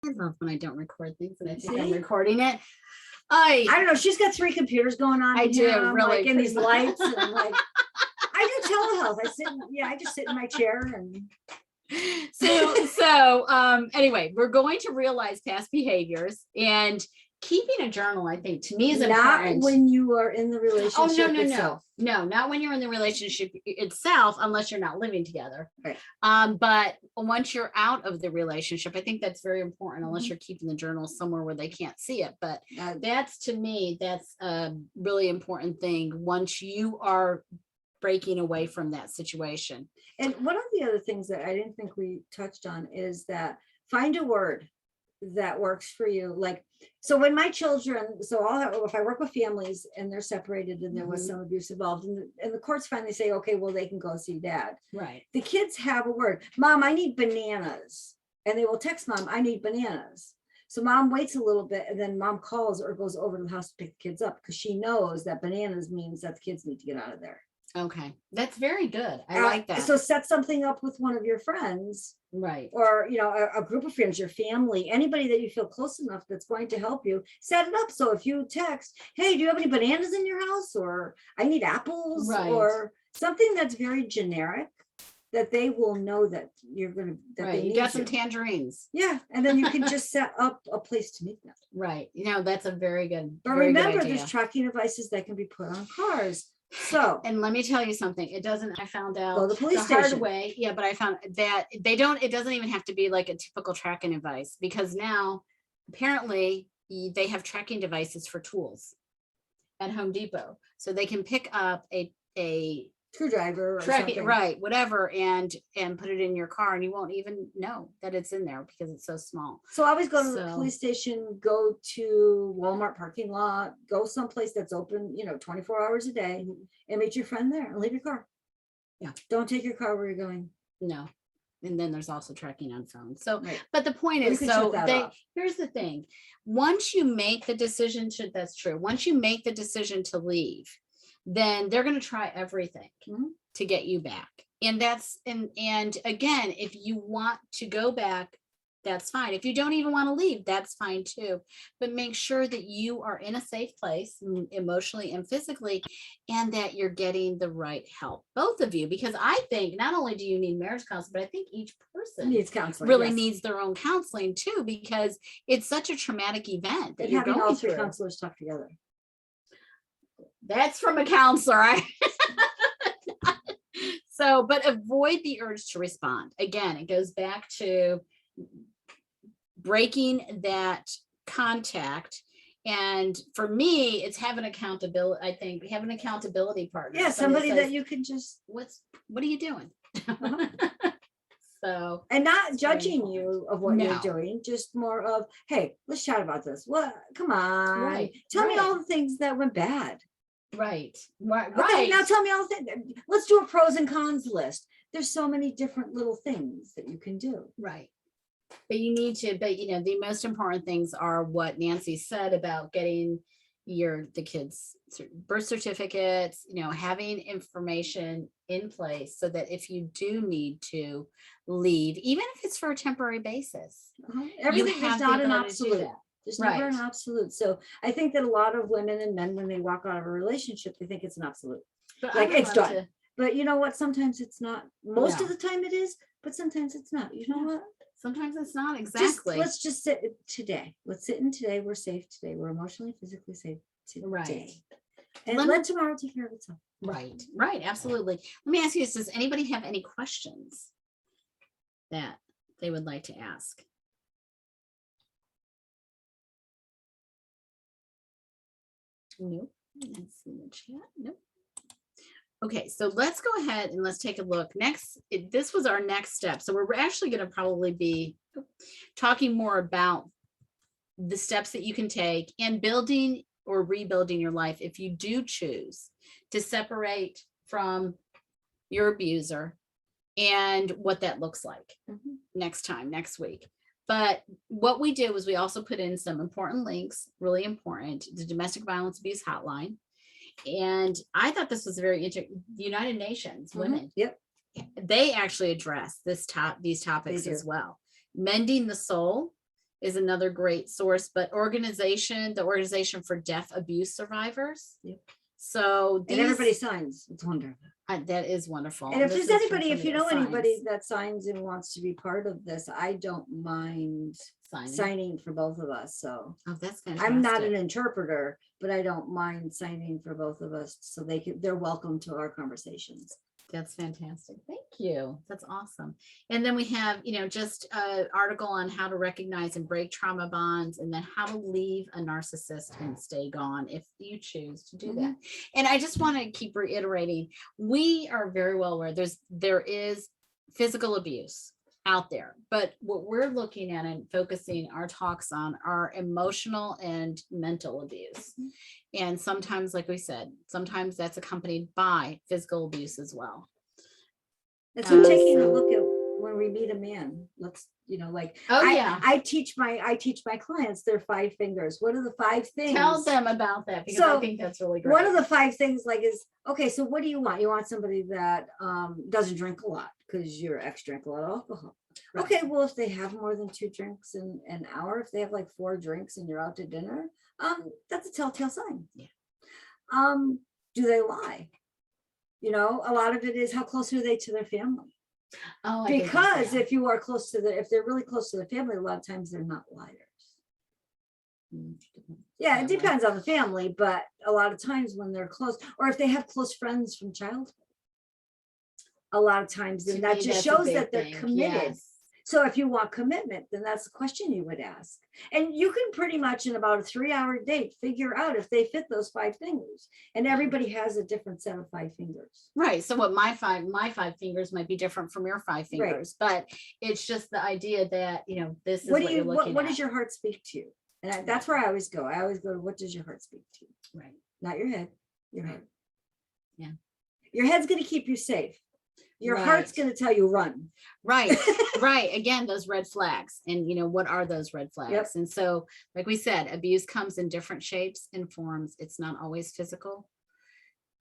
I love when I don't record things and I think See? I'm recording it. I don't know. She's got 3 computers going on. I in do, here. I'm really, like in pretty these much. lights, and I'm like, I do telehealth. I just sit in my chair and Anyway, we're going to realize past behaviors, and keeping a journal, I think, to me is not important. when you are in the relationship. Oh, no, itself. no, not when you're in the relationship itself, unless you're not living together. Right. But once you're out of the relationship, I think that's very important, unless you're keeping the journal somewhere where they can't see it. But that's, to me, that's a really important thing once you are breaking away from that situation. And one of the other things that I didn't think we touched on is that find a word that works for you. Like, so when my children, if I work with families and they're separated and there was some abuse involved, and the courts finally say, okay, well, they can go see dad. Right. The kids have a word. Mom, I need bananas. And they will text mom, I need bananas. So mom waits a little bit, and then mom calls or goes over to the house to pick the kids up, because she knows that bananas means that the kids need to get out of there. Okay, that's very good. I like that. So set something up with one of your friends, right, or a group of friends, your family, anybody that you feel close enough that's going to help you. Set it up so if you text, hey, do you have any bananas in your house, or I need apples, right, or something that's very generic, that they will know that you're gonna right. You got some tangerines. Yeah, and then you can just set up a place to meet them. Right. That's a very good. But remember, there's tracking devices that can be put on cars. So, and let me tell you something, it doesn't, I found out the police hard station way. Yeah, but I found that it doesn't even have to be like a typical tracking device, because now apparently they have tracking devices for tools at Home Depot. So they can pick up a screwdriver or tracking, something. right, whatever, and put it in your car, and you won't even know that it's in there because it's so small. So always go to the police station, go to Walmart parking lot, go someplace that's open 24 hours a day, and meet your friend there and leave your car. Yeah, don't take your car where you're going. No. And then there's also tracking on phones. So, right. But the point is, here's the thing. Once you make the decision that's true. Once you make the decision to leave, then they're going to try everything to get you back. And and again, if you want to go back, that's fine. If you don't even want to leave, that's fine too. But make sure that you are in a safe place, emotionally and physically, and that you're getting the right help, both of you. Because I think not only do you need marriage counseling, but I think each person needs counseling. Really needs their own counseling too, because it's such a traumatic event that you're going all through. 3 counselors talk together. That's from a counselor. So, but avoid the urge to respond. Again, it goes back to breaking that contact. And for me, it's having accountability. I think have an accountability partner. Yeah, somebody that you can just, what are you doing? So, and not judging you of what you're doing, just more of, hey, let's chat about this. What? Come on. Right. Tell me all the things that went bad. Right. Okay, now tell me all the things. Let's do a pros and cons list. There's so many different little things that you can do. Right. But you need to, the most important things are what Nancy said about getting the kids' birth certificates, having information in place so that if you do need to leave, even if it's for a temporary basis, everything is not an absolute. There's right. never an absolute. So I think that a lot of women and men, when they walk out of a relationship, they think it's an absolute. But like it's done. But you know what? Sometimes it's not. Most of the time it is, but sometimes it's not. You know what? Sometimes it's not. Exactly. Let's just sit today. Let's sit in today. We're safe today. We're emotionally, physically safe today. Right. And let tomorrow take care of itself. Right. Right. Absolutely. Let me ask you this. Does anybody have any questions that they would like to ask? Nope. Let's see the chat. Nope. Okay, so let's go ahead and let's take a look. This was our next step. So we're actually going to probably be talking more about the steps that you can take and building or rebuilding your life if you do choose to separate from your abuser, and what that looks like next week. But what we did was we also put in some important links, really important, the Domestic Violence Abuse Hotline. And I thought this was very interesting. The United Nations Women, they actually address these topics as well. Mending the Soul is another great source, but the Organization for Deaf Abuse Survivors. Yep. So And everybody these, signs. It's wonderful. that is wonderful. And if This there's is from anybody, if you somebody know that anybody signs. that signs and wants to be part of this, I don't mind signing for both of us. So Oh, that's fantastic. I'm not an interpreter, but I don't mind signing for both of us so they're welcome to our conversations. That's fantastic. Thank you. That's awesome. And then we have, just an article on how to recognize and break trauma bonds, and then how to leave a narcissist and stay gone if you choose to do that. And I just want to keep reiterating, we are very well aware there is physical abuse out there, but what we're looking at and focusing our talks on are emotional and mental abuse. And sometimes, like we said, sometimes that's accompanied by physical abuse as well. And so taking a look at when we meet a man, let's, I teach my clients their 5 fingers. What are the 5 things? Tell them about that, because I think that's really great. One of the 5 things is, okay, so what do you want? You want somebody that doesn't drink a lot, because your ex drank a lot of alcohol. Right. Okay, well, if they have more than 2 drinks in an hour, if they have like 4 drinks and you're out to dinner, that's a telltale sign. Yeah. Do they lie? A lot of it is, how close are they to their family? Oh, because if you are close to if they're really close to the family, a lot of times they're not liars. Yeah, it depends on the family, but a lot of times when they're close, or if they have close friends from childhood, a lot of times then that just shows that they're committed. Yes. So if you want commitment, then that's the question you would ask. And you can pretty much in about a 3-hour date figure out if they fit those 5 fingers. And everybody has a different set of 5 fingers. Right. So what my five fingers might be different from your 5 fingers, right. But it's just the idea that, this is what you're looking at. What does your heart speak to? And that's where I always go. I always go to, what does your heart speak to? Right. Not your head, your heart. Yeah. Your head's going to keep you safe. Your heart's going to tell you run. Right. Right. Again, those red flags. And what are those red flags? Yep. And so, like we said, abuse comes in different shapes and forms. It's not always physical,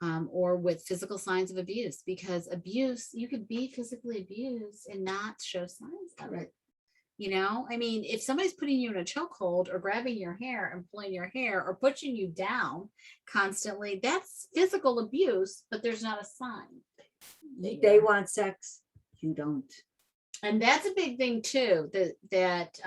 or with physical signs of abuse, because abuse, you could be physically abused and not show signs of it. I mean, if somebody's putting you in a chokehold or grabbing your hair and pulling your hair or pushing you down constantly, that's physical abuse, but there's not a sign. They want sex, you don't. And that's a big thing too, that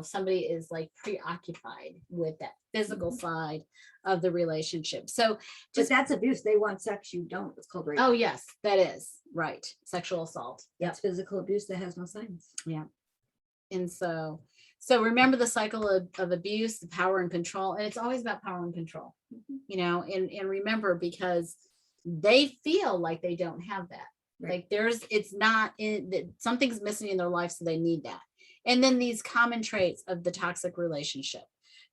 somebody is like preoccupied with that physical side of the relationship. So but that's abuse. They want sex, you don't. It's called rape. Oh yes, that is right. Sexual assault. That's physical abuse that has no signs. Yeah. And so remember the cycle of abuse, the power and control, and it's always about power and control, and remember, because they feel like they don't have that. Right. Like something's missing in their life, so they need that. And then these common traits of the toxic relationship,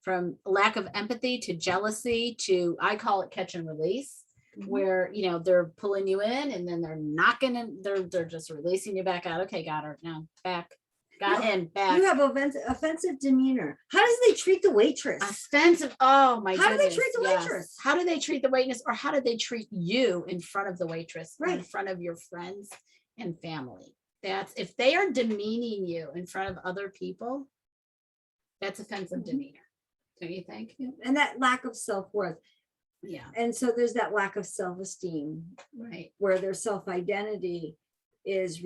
from lack of empathy to jealousy to, I call it catch and release, where they're pulling you in and then they're knocking and they're just releasing you back out. Okay, got her. Now back. Got him back. You have offensive demeanor. How does they treat the waitress? Offensive. Oh my goodness. How do they treat the waitress? How do they treat the waitress, or how do they treat you in front of the waitress, right, or in front of your friends and family? That's, if they are demeaning you in front of other people, that's offensive demeanor. Don't you think? And that lack of self-worth. Yeah. And so there's that lack of self-esteem, right, where their self-identity is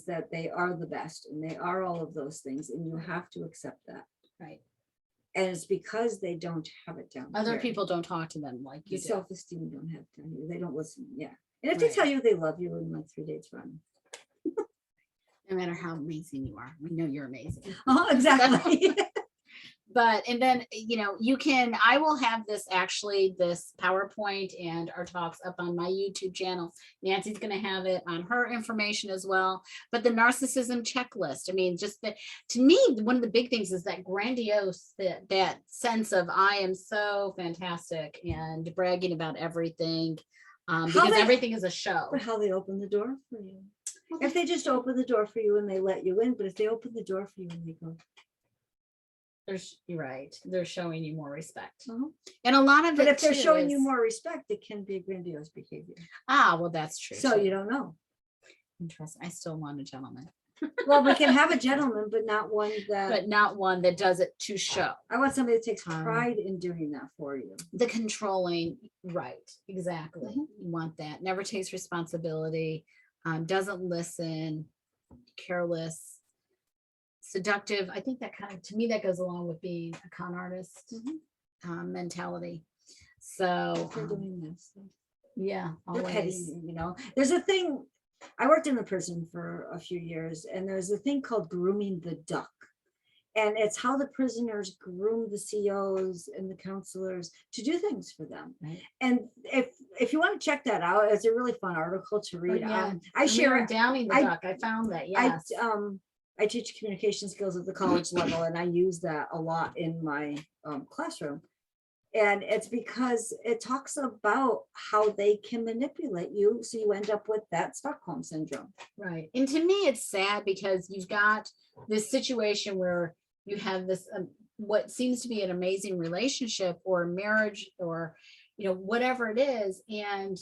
that they are the best and they are all of those things, and you have to accept that. Right. And it's because they don't have it down. Other people don't talk to them like you do. Self-esteem don't have it down here. They don't listen. Yeah. And if they tell you they love you in like 3 dates run. No matter how amazing you are, we know you're amazing. Oh, exactly. But, and then, I will have this PowerPoint and our talks up on my YouTube channel. Nancy's going to have it on her information as well. But the narcissism checklist, I mean, just to me, one of the big things is that grandiose, that sense of, I am so fantastic, and bragging about everything, because everything is a show. But how they open the door for you. If they just open the door for you and they let you in, but if they open the door for you and they go, you're right. They're showing you more respect. And a lot of but if they're showing you more respect, it can be a grandiose behavior. Ah, well, that's true. So you don't know. Interesting. I still want a gentleman. Well, we can have a gentleman, but not one that, but not one that does it to show. I want somebody that takes Um, pride in doing that for you. The controlling, right, exactly. Mhm. You want that, never takes responsibility, doesn't listen, careless, seductive. I think that kind of, to me, that goes along with being a con artist mentality. So, They're doing this. yeah, They're petty, always. you know. There's a thing, I worked in the prison for a few years, and there's a thing called grooming the duck. And it's how the prisoners groom the COs and the counselors to do things for them. Right. And if you want to check that out, it's a really fun article to read. yeah. I And we share were it. Downing the I- duck. I found that, I yes. I teach communication skills at the college level, and I use that a lot in my classroom. And it's because it talks about how they can manipulate you, so you end up with that Stockholm syndrome. Right. And to me, it's sad because you've got this situation where you have this, what seems to be an amazing relationship or marriage or, whatever it is. And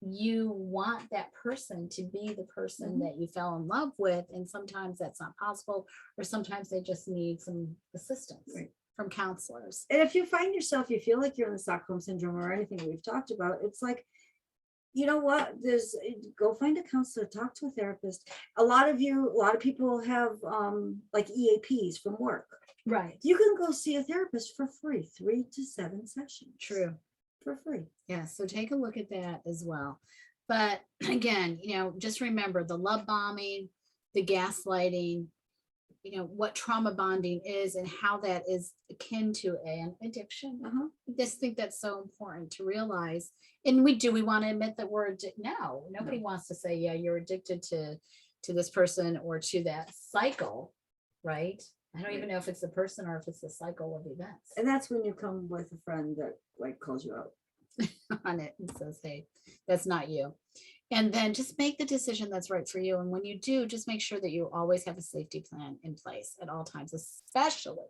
you want that person to be the person Mhm. that you fell in love with. And sometimes that's not possible, or sometimes they just need some assistance Right. from counselors. And if you find yourself, you feel like you're in the Stockholm syndrome or anything we've talked about, it's like, you know what, go find a counselor, talk to a therapist. A lot of people have like EAPs from work. Right. You can go see a therapist for free, 3 to 7 sessions. True. For free. Yeah, so take a look at that as well. But again, just remember the love bombing, the gaslighting, what trauma bonding is and how that is akin to an addiction. Uh-huh. I just think that's so important to realize. And we want to admit that we're no, nobody wants to say, yeah, you're addicted to this person or to that cycle, right? I don't even know if it's a person or if it's a cycle of events And that's when you come with a friend that like calls you out. on it and says, hey, that's not you. And then just make the decision that's right for you. And when you do, just make sure that you always have a safety plan in place at all times, especially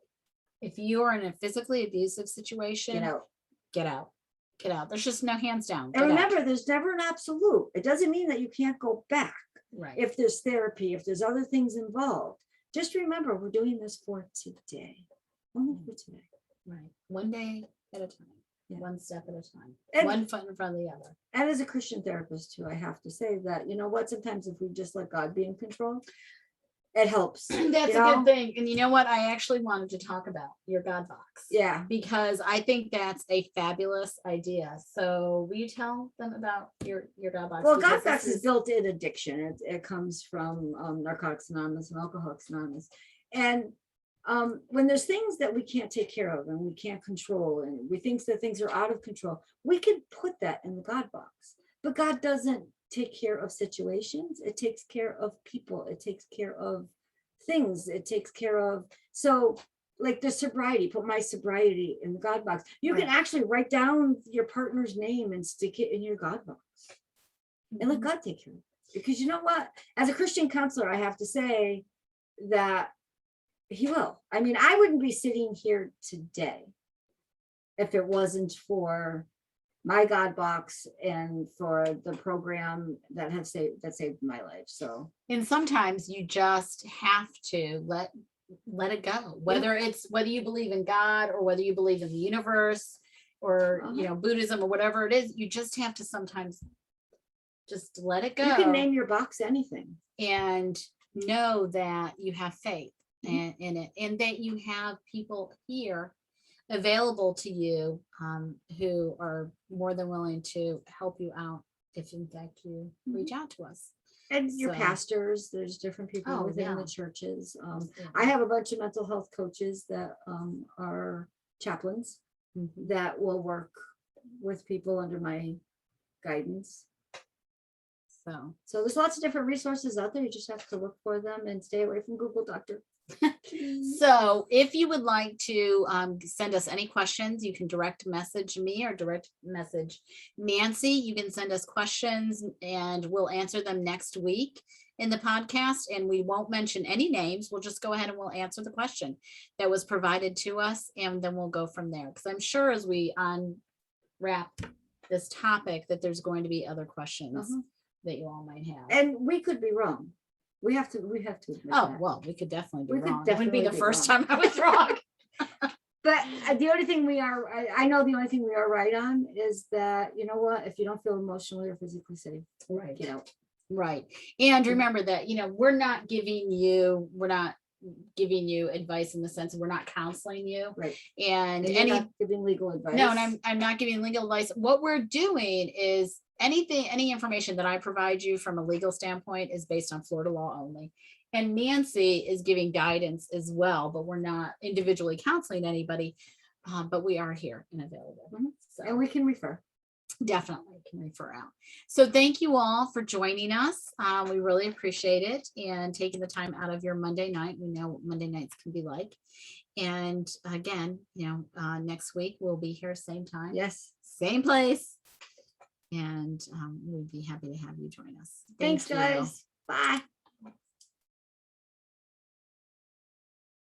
if you are in a physically abusive situation. You know. Get out. Get out. There's just no hands down. And Get out. remember, there's never an absolute. It doesn't mean that you can't go back. Right. If there's therapy, if there's other things involved. Just remember, we're doing this for today. Only for today. Right. One day at a time. Yeah. One step at a time. And- one foot in front of the other. And as a Christian therapist too, I have to say that, you know what, sometimes if we just let God be in control, it helps. That's you a know? good thing. And you know what? I actually wanted to talk about your God box. Yeah. Because I think that's a fabulous idea. So will you tell them about your God box? Well, Because God box this is built in addiction. It comes from Narcotics Anonymous and Alcoholics Anonymous. And when there's things that we can't take care of and we can't control, and we think that things are out of control, we can put that in the God box. But God doesn't take care of situations. It takes care of people. It takes care of things. It takes care of, so like the sobriety, put my sobriety in the God box. You can Right. actually write down your partner's name and stick it in your God box and let Mhm. God take care of it. Because you know what? As a Christian counselor, I have to say that he will. I mean, I wouldn't be sitting here today if it wasn't for my God box and for the program that saved my life. So And sometimes you just have to let it go. Whether you believe in God or whether you believe in the universe or Buddhism or whatever it is, you just have to sometimes just let it go. you can name your box anything. And know that you have faith Mhm. in it, and that you have people here available to you who are more than willing to help you out if in fact you reach out to us. And your So- pastors, there's different people Oh, within yeah. the churches. I have a bunch of mental health coaches that are chaplains Mhm. that will work with people under my guidance. So So there's lots of different resources out there. You just have to look for them and stay away from Google Doctor. So if you would like to send us any questions, you can direct message me or direct message Nancy. You can send us questions and we'll answer them next week in the podcast. And we won't mention any names. We'll just go ahead and we'll answer the question that was provided to us. And then we'll go from there. Because I'm sure as we unwrap this topic that there's going to be other questions Uh-huh. that you all might have. And we could be wrong. We have to admit Oh, that. well, we could definitely be We could wrong. It wouldn't be the definitely be first wrong. time I was wrong. But the only thing I know the only thing we are right on is that, you know what, if you don't feel emotionally or physically safe, Right. get out. Right. And remember that, we're not giving you advice in the sense of we're not counseling you. Right. And And you're not giving legal advice. no, and I'm not giving legal advice. What we're doing is any information that I provide you from a legal standpoint is based on Florida law only. And Nancy is giving guidance as well, but we're not individually counseling anybody. But we are here and available. So And we can refer. definitely can refer out. So thank you all for joining us. We really appreciate it and taking the time out of your Monday night. We know what Monday nights can be like. And again, next week we'll be here same time, Yes. same place. And we'd be happy to have you join us. Thanks, you. guys. Bye.